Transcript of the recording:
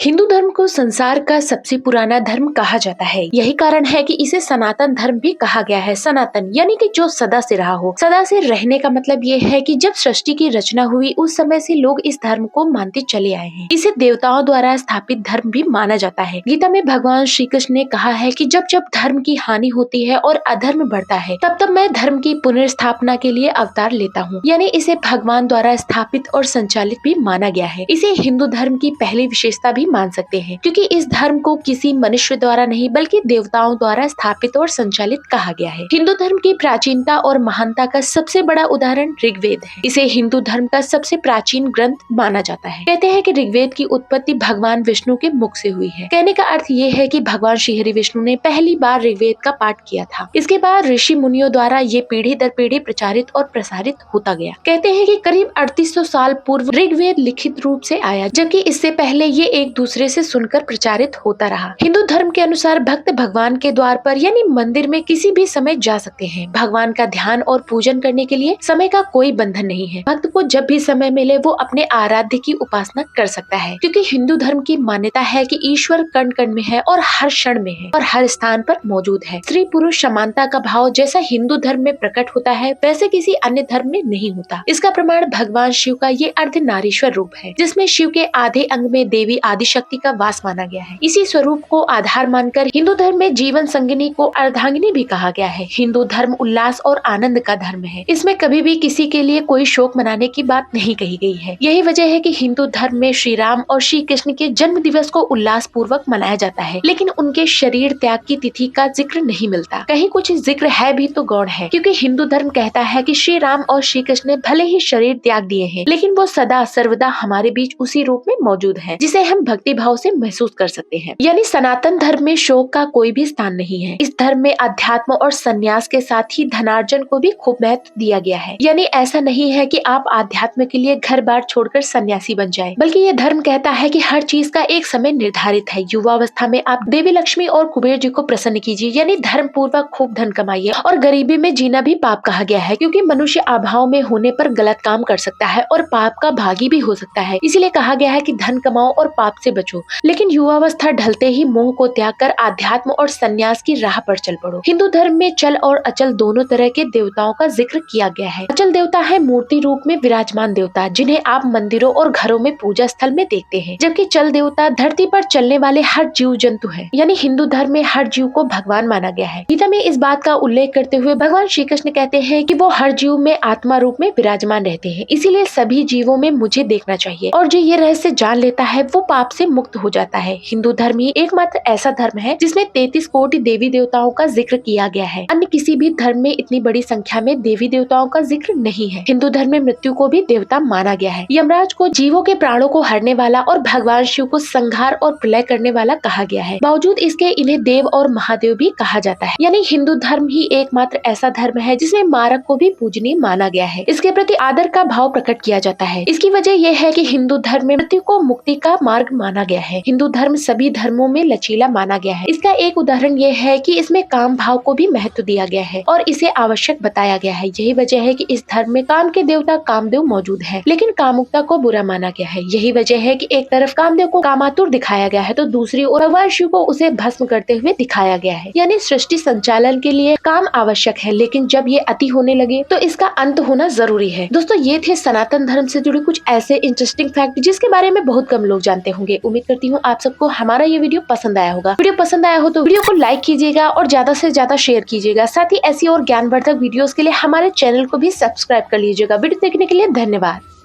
हिंदू धर्म को संसार का सबसे पुराना धर्म कहा जाता है। यही कारण है कि इसे सनातन धर्म भी कहा गया है। सनातन यानी कि जो सदा से रहा हो। सदा से रहने का मतलब ये है कि जब सृष्टि की रचना हुई उस समय से लोग इस धर्म को मानते चले आए हैं। इसे देवताओं द्वारा स्थापित धर्म भी माना जाता है। गीता में भगवान श्री कृष्ण ने कहा है कि जब जब धर्म की हानि होती है और अधर्म बढ़ता है तब तब मैं धर्म की पुनर्स्थापना के लिए अवतार लेता हूँ। यानी इसे भगवान द्वारा स्थापित और संचालित भी माना गया है। इसे हिंदू धर्म की पहली विशेषता भी मान सकते हैं, क्योंकि इस धर्म को किसी मनुष्य द्वारा नहीं बल्कि देवताओं द्वारा स्थापित और संचालित कहा गया है। हिंदू धर्म की प्राचीनता और महानता का सबसे बड़ा उदाहरण ऋग्वेद है। इसे हिंदू धर्म का सबसे प्राचीन ग्रंथ माना जाता है। कहते हैं कि ऋग्वेद की उत्पत्ति भगवान विष्णु के मुख से हुई है। कहने का अर्थ ये है कि भगवान श्री हरि विष्णु ने पहली बार ऋग्वेद का पाठ किया था। इसके बाद ऋषि मुनियों द्वारा ये पीढ़ी दर पीढ़ी प्रचारित और प्रसारित होता गया। कहते हैं कि करीब 3800 साल पूर्व ऋग्वेद लिखित रूप से आया, जबकि इससे पहले ये एक दूसरे से सुनकर प्रचारित होता रहा। हिंदू धर्म के अनुसार भक्त भगवान के द्वार पर यानी मंदिर में किसी भी समय जा सकते हैं। भगवान का ध्यान और पूजन करने के लिए समय का कोई बंधन नहीं है। भक्त को जब भी समय मिले वो अपने आराध्य की उपासना कर सकता है, क्योंकि हिंदू धर्म की मान्यता है कि ईश्वर कण कण में है और हर क्षण में है और हर स्थान पर मौजूद है। स्त्री पुरुष समानता का भाव जैसा हिंदू धर्म में प्रकट होता है वैसे किसी अन्य धर्म में नहीं होता। इसका प्रमाण भगवान शिव का ये अर्धनारीश्वर रूप है, जिसमें शिव के आधे अंग में देवी आदिशक्ति का वास माना गया है। इसी स्वरूप को आधार मानकर हिंदू धर्म में जीवन संगिनी को अर्धांगिनी भी कहा गया है। हिंदू धर्म उल्लास और आनंद का धर्म है। इसमें कभी भी किसी के लिए कोई शोक मनाने की बात नहीं कही गई है। यही वजह है कि हिंदू धर्म में श्री राम और श्री कृष्ण के जन्म दिवस को उल्लास पूर्वक मनाया जाता है, लेकिन उनके शरीर त्याग की तिथि का जिक्र नहीं मिलता। कहीं कुछ जिक्र है भी तो गौण है, क्योंकि हिंदू धर्म कहता है कि श्री राम और श्री कृष्ण ने भले ही शरीर त्याग दिए हैं, लेकिन वो सदा सर्वदा हमारे बीच उसी रूप में मौजूद है, जिसे हम भक्ति भाव से महसूस कर सकते हैं। यानी सनातन धर्म में शोक का कोई भी स्थान नहीं है। इस धर्म में अध्यात्म और संन्यास के साथ ही धनार्जन को भी खूब महत्व दिया गया है। यानी ऐसा नहीं है कि आप अध्यात्म के लिए घर बार छोड़कर सन्यासी बन जाए, बल्कि ये धर्म कहता है कि हर चीज का एक समय निर्धारित है। युवावस्था में आप देवी लक्ष्मी और कुबेर जी को प्रसन्न कीजिए, यानी धर्म पूर्वक खूब धन कमाइए। और गरीबी में जीना भी पाप कहा गया है, क्योंकि मनुष्य अभाव में होने पर गलत काम कर सकता है और पाप का भागी भी हो सकता है। इसीलिए कहा गया है कि धन कमाओ और पाप से बचो, लेकिन युवावस्था ढलते ही मोह को त्याग कर आध्यात्म और संन्यास की राह पर चल पड़ो। हिंदू धर्म में चल और अचल दोनों तरह के देवताओं का जिक्र किया गया है। अचल देवता है मूर्ति रूप में विराजमान देवता, जिन्हें आप मंदिरों और घरों में पूजा स्थल में देखते हैं, जबकि चल देवता धरती पर चलने वाले हर जीव जंतु है। यानी हिंदू धर्म में हर जीव को भगवान माना गया है। गीता में इस बात का उल्लेख करते हुए भगवान श्री कृष्ण कहते हैं कि वो हर जीव में आत्मा रूप में विराजमान रहते हैं, इसीलिए सभी जीवों में मुझे देखना चाहिए, और जो ये रहस्य जान लेता है वो पाप से मुक्त हो जाता है। हिंदू धर्म ही एकमात्र ऐसा धर्म है जिसमें 33 कोटि देवी देवताओं का जिक्र किया गया है। अन्य किसी भी धर्म में इतनी बड़ी संख्या में देवी देवताओं का जिक्र नहीं है। हिंदू धर्म में मृत्यु को भी देवता माना गया है। यमराज को जीवों के प्राणों को हरने वाला और भगवान शिव को संहार और प्रलय करने वाला कहा गया है। बावजूद इसके इन्हें देव और महादेव भी कहा जाता है। यानी हिंदू धर्म ही एकमात्र ऐसा धर्म है जिसमें मारक को भी पूजनीय माना गया है। इसके प्रति आदर का भाव प्रकट किया जाता है। इसकी वजह यह है कि हिंदू धर्म में मृत्यु को मुक्ति का मार्ग माना गया है। हिंदू धर्म सभी धर्मों में लचीला माना गया है। इसका एक उदाहरण यह है कि इसमें काम भाव को भी महत्व दिया गया है और इसे आवश्यक बताया गया है। यही वजह है कि इस धर्म में काम के देवता कामदेव मौजूद है, लेकिन कामुकता को बुरा माना गया है। यही वजह है कि एक तरफ कामदेव को कामातुर दिखाया गया है तो दूसरी ओर भगवान शिव को उसे भस्म करते हुए दिखाया गया है। यानी सृष्टि संचालन के लिए काम आवश्यक है, लेकिन जब ये अति होने लगे तो इसका अंत होना जरूरी है। दोस्तों, ये थे सनातन धर्म से जुड़े कुछ ऐसे इंटरेस्टिंग फैक्ट जिसके बारे में बहुत कम लोग जानते होंगे। उम्मीद करती हूँ आप सबको हमारा ये वीडियो पसंद आया होगा। वीडियो पसंद आया हो तो वीडियो को लाइक कीजिएगा और ज्यादा से ज्यादा शेयर कीजिएगा। साथ ही ऐसी और ज्ञानवर्धक वीडियोस के लिए हमारे चैनल को भी सब्सक्राइब कर लीजिएगा। वीडियो देखने के लिए धन्यवाद।